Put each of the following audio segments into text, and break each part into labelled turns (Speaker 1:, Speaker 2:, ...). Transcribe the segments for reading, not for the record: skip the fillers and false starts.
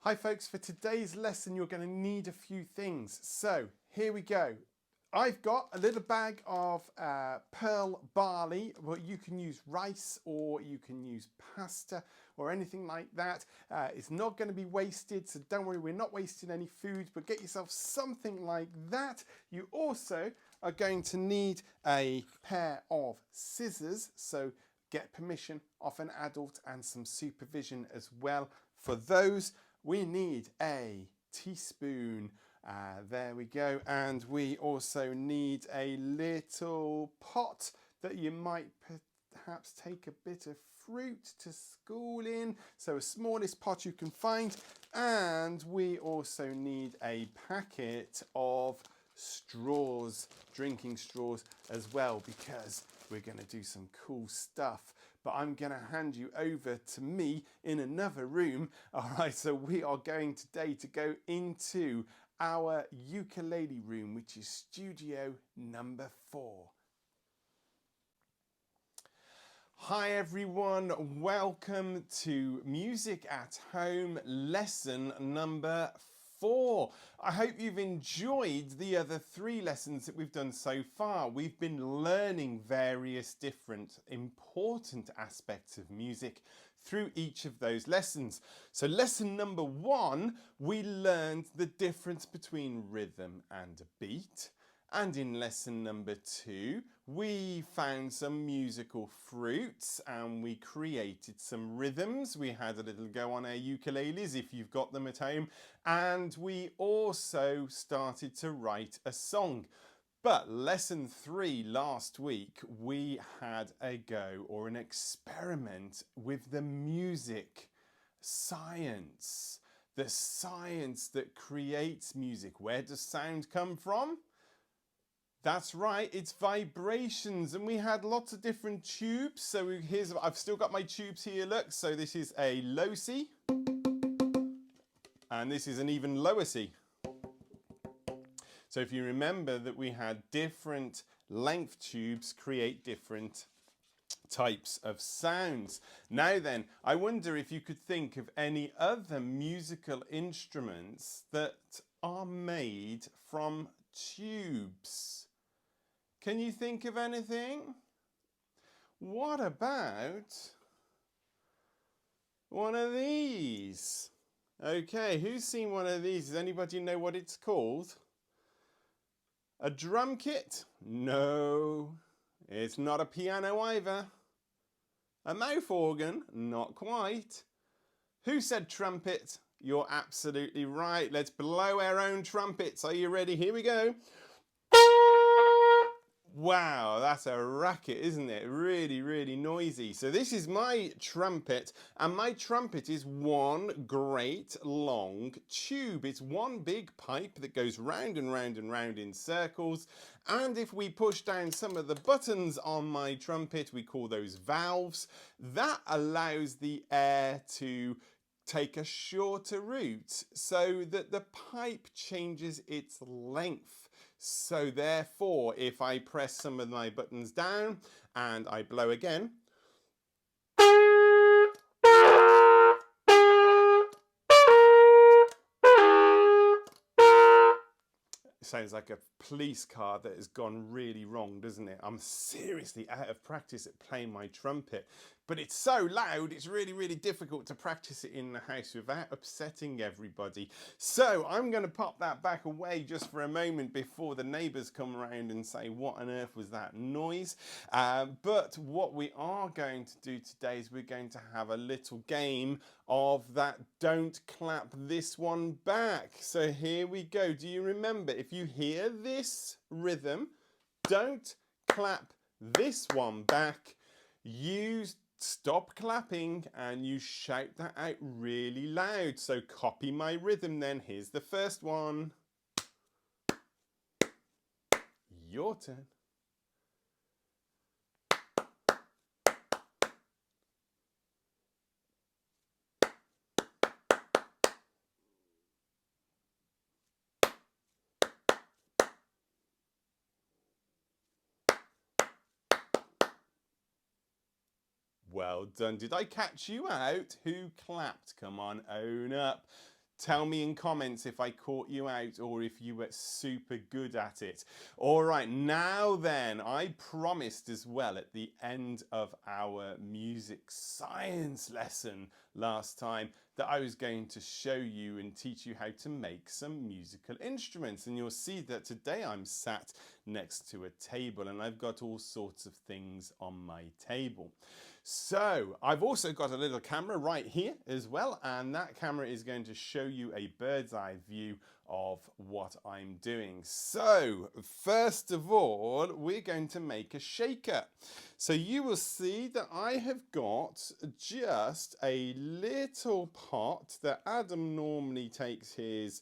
Speaker 1: Hi folks, for today's lesson you're going to need a few things. So here we go. I've got a little bag of pearl barley. Well, you can use rice or you can use pasta or anything like that. It's not going to be wasted, so don't worry, we're not wasting any food, but get yourself something like that. You also are going to need a pair of scissors, so get permission of an adult and some supervision as well. For those, we need a teaspoon. There we go. And we also need a little pot that you might perhaps take a bit of fruit to school in. So a smallest pot you can find. And we also need a packet of straws, drinking straws as well, because we're going to do some cool stuff. But I'm going to hand you over to me in another room. All right, so we are going today to go into our ukulele room, which is studio number 4. Hi everyone, welcome to Music at Home lesson number 4. I hope you've enjoyed the other 3 lessons that we've done so far. We've been learning various different important aspects of music through each of those lessons. So lesson number 1, we learned the difference between rhythm and a beat. And in lesson number 2, we found some musical fruits and we created some rhythms. We had a little go on our ukuleles if you've got them at home. And we also started to write a song. But lesson 3 last week, we had a go or an experiment with the music science. The science that creates music. Where does sound come from? That's right, it's vibrations, and we had lots of different tubes. So I've still got my tubes here, look. So this is a low C, and this is an even lower C. So if you remember that we had different length tubes create different types of sounds. Now then, I wonder if you could think of any other musical instruments that are made from tubes. Can you think of anything? What about one of these? Okay, who's seen one of these? Does anybody know what it's called? A drum kit? No, it's not a piano either. A mouth organ? Not quite. Who said trumpet? You're absolutely right. Let's blow our own trumpets. Are you ready? Here we go. Wow, that's a racket, isn't it? Really, really noisy. So this is my trumpet, and my trumpet is one great long tube. It's one big pipe that goes round and round and round in circles. And if we push down some of the buttons on my trumpet, we call those valves, that allows the air to take a shorter route so that the pipe changes its length. So therefore, if I press some of my buttons down and I blow again, it sounds like a police car that has gone really wrong, doesn't it? I'm seriously out of practice at playing my trumpet, but it's so loud, it's really, really difficult to practice it in the house without upsetting everybody. So I'm going to pop that back away just for a moment before the neighbours come around and say, what on earth was that noise? But what we are going to do today is we're going to have a little game of that don't clap this one back. So here we go. Do you remember, if you hear this rhythm, don't clap this one back, you stop clapping and you shout that out really loud. So copy my rhythm then. Here's the first one. Your turn. Well done. Did I catch you out? Who clapped? Come on, own up. Tell me in comments if I caught you out or if you were super good at it. All right, now then, I promised as well at the end of our music science lesson last time that I was going to show you and teach you how to make some musical instruments. And you'll see that today I'm sat next to a table and I've got all sorts of things on my table. So I've also got a little camera right here as well, and that camera is going to show you a bird's eye view of what I'm doing. So first of all, we're going to make a shaker. So you will see that I have got just a little pot that Adam normally takes his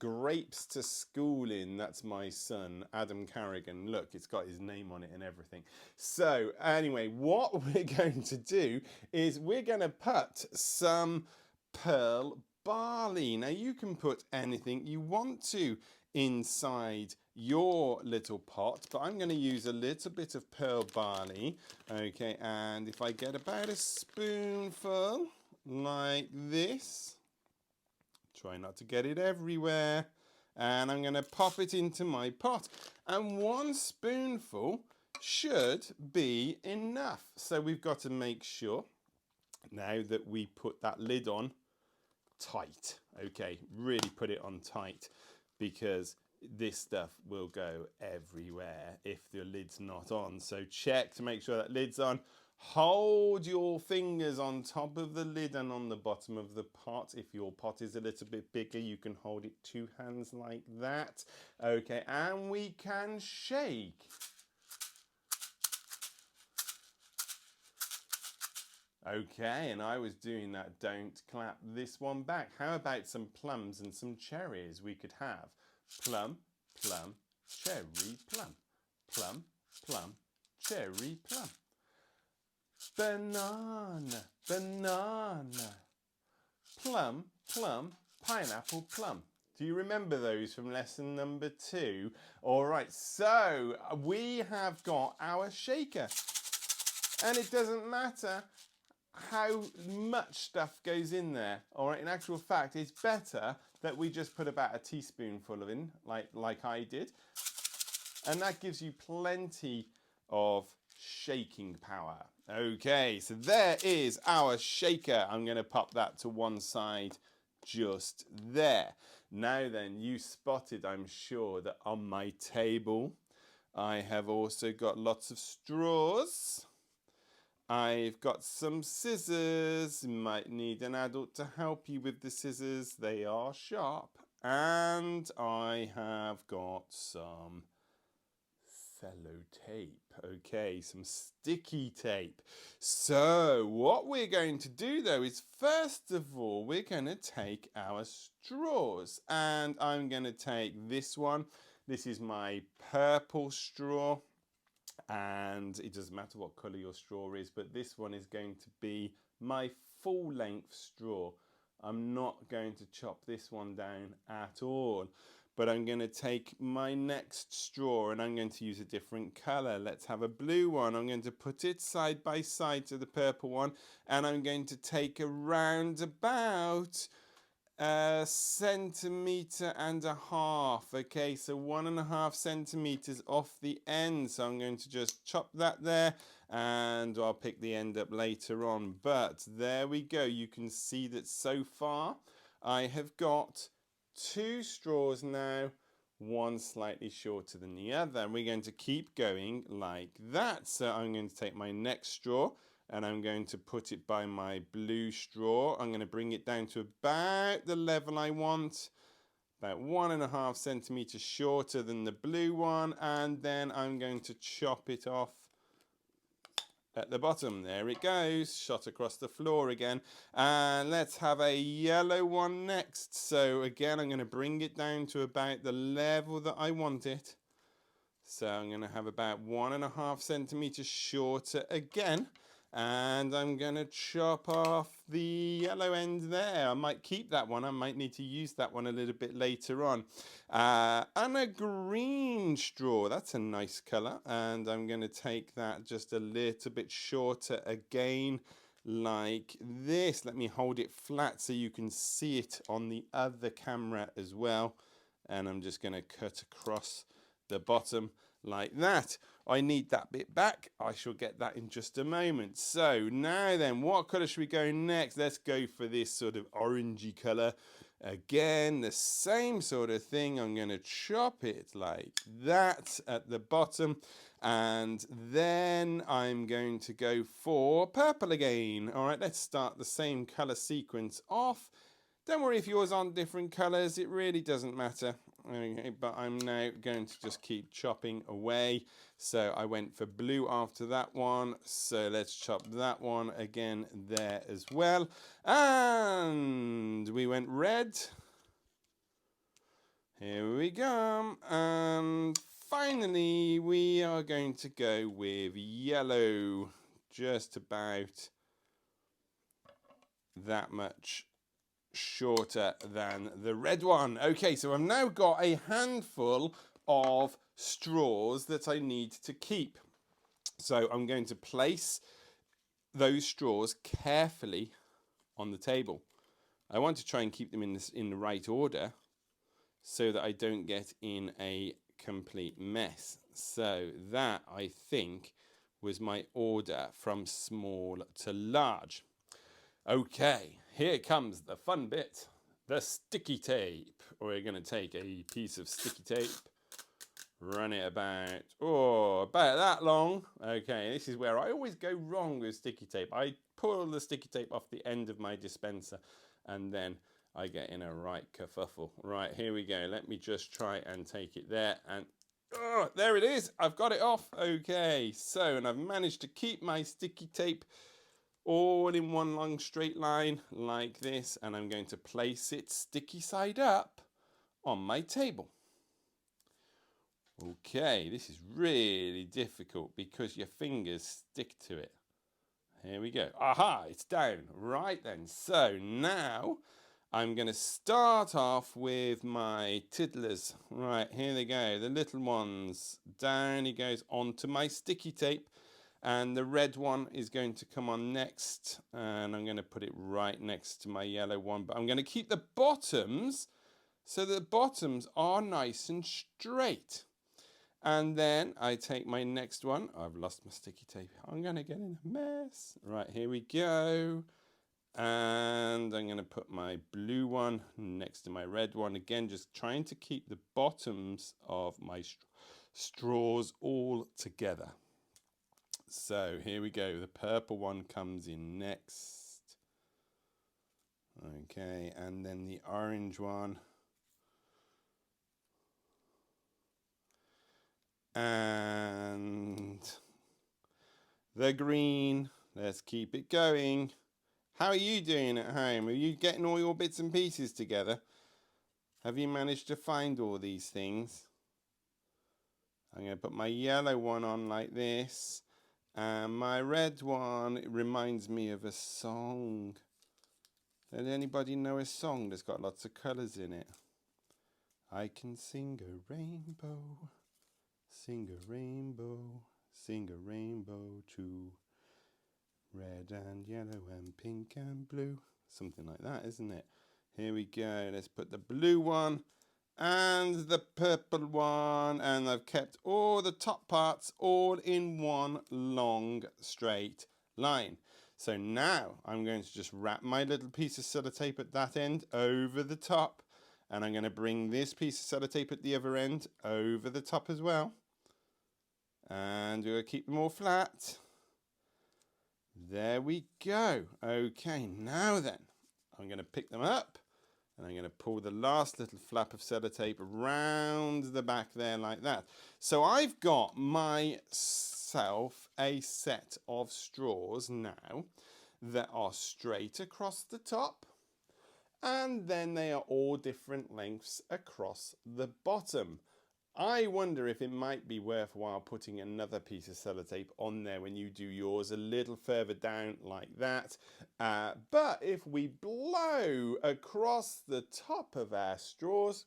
Speaker 1: grapes to school in. That's my son, Adam Carrigan. Look, it's got his name on it and everything. So anyway, what we're going to do is we're going to put some pearl barley. Now you can put anything you want to inside your little pot, but I'm going to use a little bit of pearl barley. Okay, and if I get about a spoonful like this, try not to get it everywhere, and I'm going to pop it into my pot, and 1 spoonful should be enough. So we've got to make sure now that we put that lid on tight. Okay, really put it on tight, because this stuff will go everywhere if the lid's not on. So check to make sure that lid's on. Hold your fingers on top of the lid and on the bottom of the pot. If your pot is a little bit bigger, you can hold it 2 hands like that. Okay, and we can shake. Okay, and I was doing that. Don't clap this one back. How about some plums and some cherries? We could have plum, plum, cherry, plum. Plum, plum, cherry, plum. Banana, banana. Plum, plum, pineapple, plum. Do you remember those from lesson number 2? All right, so we have got our shaker. And it doesn't matter how much stuff goes in there. All right, in actual fact, it's better that we just put about a teaspoonful of in, like I did. And that gives you plenty of shaking power. Okay, so there is our shaker. I'm going to pop that to one side just there. Now then, you spotted, I'm sure, that on my table I have also got lots of straws. I've got some scissors. You might need an adult to help you with the scissors. They are sharp. And I have got some cello tape. Okay, some sticky tape. So what we're going to do though is, first of all, we're going to take our straws, and I'm going to take this one. This is my purple straw, and it doesn't matter what colour your straw is, but this one is going to be my full length straw. I'm not going to chop this one down at all, but I'm going to take my next straw and I'm going to use a different colour. Let's have a blue one. I'm going to put it side by side to the purple one, and I'm going to take around about a 1.5 centimeters. Okay, so 1.5 centimeters off the end. So I'm going to just chop that there, and I'll pick the end up later on. But there we go. You can see that so far I have got 2 straws now, one slightly shorter than the other, and we're going to keep going like that. So I'm going to take my next straw and I'm going to put it by my blue straw. I'm going to bring it down to about the level I want, about 1.5 centimeters shorter than the blue one, and then I'm going to chop it off at the bottom. There it goes, shot across the floor again. And let's have a yellow one next. So again, I'm going to bring it down to about the level that I want it. So I'm going to have about 1.5 centimeters shorter again. And I'm going to chop off the yellow end there. I might keep that one. I might need to use that one a little bit later on. And a green straw. That's a nice colour. And I'm going to take that just a little bit shorter again. like this. Let me hold it flat so you can see it on the other camera as well. And I'm just going to cut across the bottom like that. I need that bit back. I shall get that in just a moment. So now then, what colour should we go next? Let's go for this sort of orangey colour. Again, the same sort of thing. I'm going to chop it like that at the bottom. And then I'm going to go for purple again. All right, let's start the same colour sequence off. Don't worry if yours aren't different colours, it really doesn't matter. Okay, but I'm now going to just keep chopping away. So I went for blue after that one. So let's chop that one again there as well. And we went red. Here we go. And finally, we are going to go with yellow. Just about that much shorter than the red one. Okay, so I've now got a handful of straws that I need to keep. So I'm going to place those straws carefully on the table. I want to try and keep them in the right order so that I don't get in a complete mess. So that, I think, was my order from small to large. Okay, here comes the fun bit, the sticky tape. We're going to take a piece of sticky tape, run it about that long. Okay, this is where I always go wrong with sticky tape. I pull the sticky tape off the end of my dispenser and then I get in a right kerfuffle. Right, here we go. Let me just try and take it there and there it is. I've got it off. Okay, so, and I've managed to keep my sticky tape all in one long straight line like this, and I'm going to place it sticky side up on my table. Okay, this is really difficult because your fingers stick to it. Here we go. Aha, it's down. Right then, so now I'm going to start off with my tiddlers. Right, here they go, the little ones. Down he goes onto my sticky tape. And the red one is going to come on next, and I'm going to put it right next to my yellow one. But I'm going to keep the bottoms so that the bottoms are nice and straight. And then I take my next one. I've lost my sticky tape. I'm going to get in a mess. Right, here we go. And I'm going to put my blue one next to my red one. Again, just trying to keep the bottoms of my straws all together. So here we go, the purple one comes in next. Okay, and then the orange one. And the green. Let's keep it going. How are you doing at home? Are you getting all your bits and pieces together? Have you managed to find all these things? I'm going to put my yellow one on like this. And my red one, it reminds me of a song. Does anybody know a song that's got lots of colours in it? I can sing a rainbow, sing a rainbow, sing a rainbow too. Red and yellow and pink and blue. Something like that, isn't it? Here we go. Let's put the blue one and the purple one, and I've kept all the top parts all in one long straight line. So now I'm going to just wrap my little piece of sellotape at that end over the top, and I'm going to bring this piece of sellotape at the other end over the top as well, and we'll keep them all flat. There we go. Okay, now then I'm going to pick them up. And I'm going to pull the last little flap of sellotape round the back there like that. So I've got myself a set of straws now that are straight across the top. And then they are all different lengths across the bottom. I wonder if it might be worthwhile putting another piece of sellotape on there when you do yours a little further down like that. But if we blow across the top of our straws,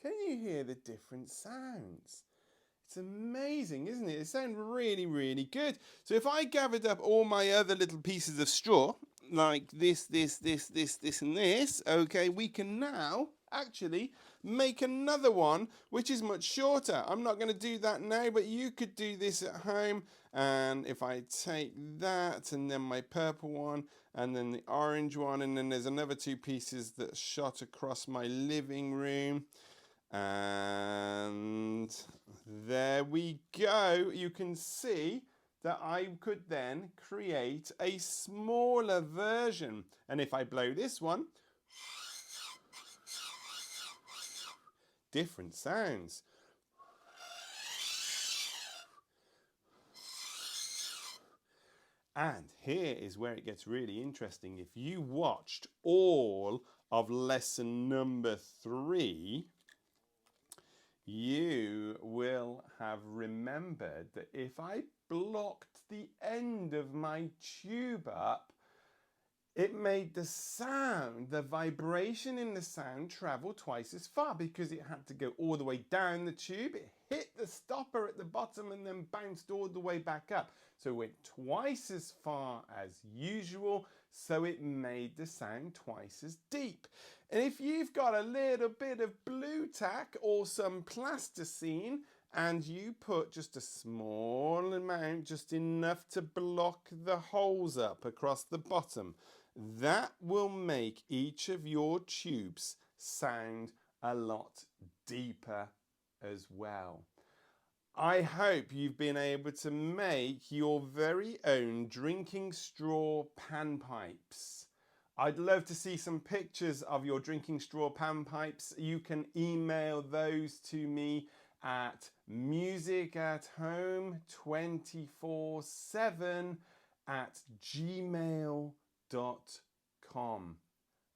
Speaker 1: Can you hear the different sounds? It's amazing, isn't it? It sounds really, really good. So if I gathered up all my other little pieces of straw, like this, and this, okay, we can now actually make another one which is much shorter. I'm not going to do that now, but you could do this at home. And if I take that and then my purple one and then the orange one, and then there's another two pieces that shot across my living room. And there we go. You can see that I could then create a smaller version. And if I blow this one, different sounds. And here is where it gets really interesting. If you watched all of lesson number 3, you will have remembered that if I blocked the end of my tube up, it made the sound, the vibration in the sound, travel twice as far because it had to go all the way down the tube. It hit the stopper at the bottom and then bounced all the way back up. So it went twice as far as usual, so it made the sound twice as deep. And if you've got a little bit of blue tack or some plasticine and you put just a small amount, just enough to block the holes up across the bottom, that will make each of your tubes sound a lot deeper as well. I hope you've been able to make your very own drinking straw panpipes. I'd love to see some pictures of your drinking straw panpipes. You can email those to me at musicathome247@gmail.com.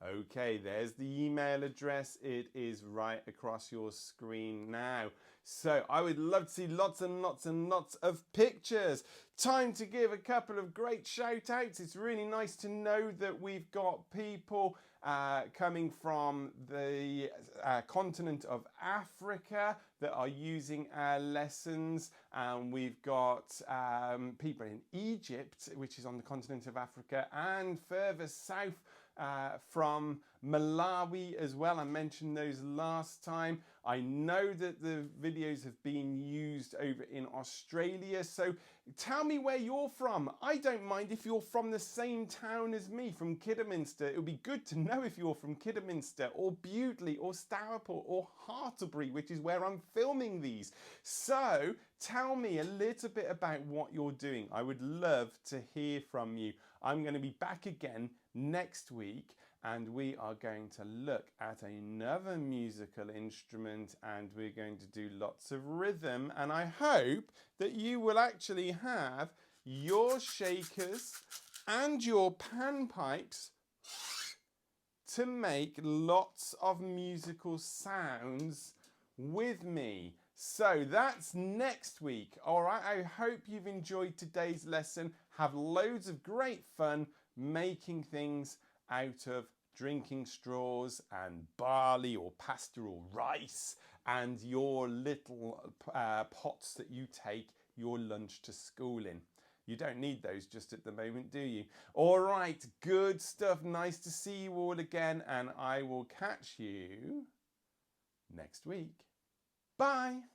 Speaker 1: Okay, there's the email address. It is right across your screen now. So I would love to see lots and lots and lots of pictures. Time to give a couple of great shout outs. It's really nice to know that we've got people coming from the continent of Africa that are using our lessons. We've got people in Egypt, which is on the continent of Africa, and further south from Malawi as well. I mentioned those last time. I know that the videos have been used over in Australia, so tell me where you're from. I don't mind if you're from the same town as me, from Kidderminster. It would be good to know if you're from Kidderminster or Bewdley or Stourport or Hartlebury, which is where I'm filming these. So tell me a little bit about what you're doing. I would love to hear from you. I'm going to be back again next week, and we are going to look at another musical instrument, and we're going to do lots of rhythm, and I hope that you will actually have your shakers and your panpipes to make lots of musical sounds with me. So that's next week. All right, I hope you've enjoyed today's lesson. Have loads of great fun making things out of drinking straws and barley or pasta or rice and your little pots that you take your lunch to school in. You don't need those just at the moment, do you? All right, good stuff. Nice to see you all again, and I will catch you next week. Bye.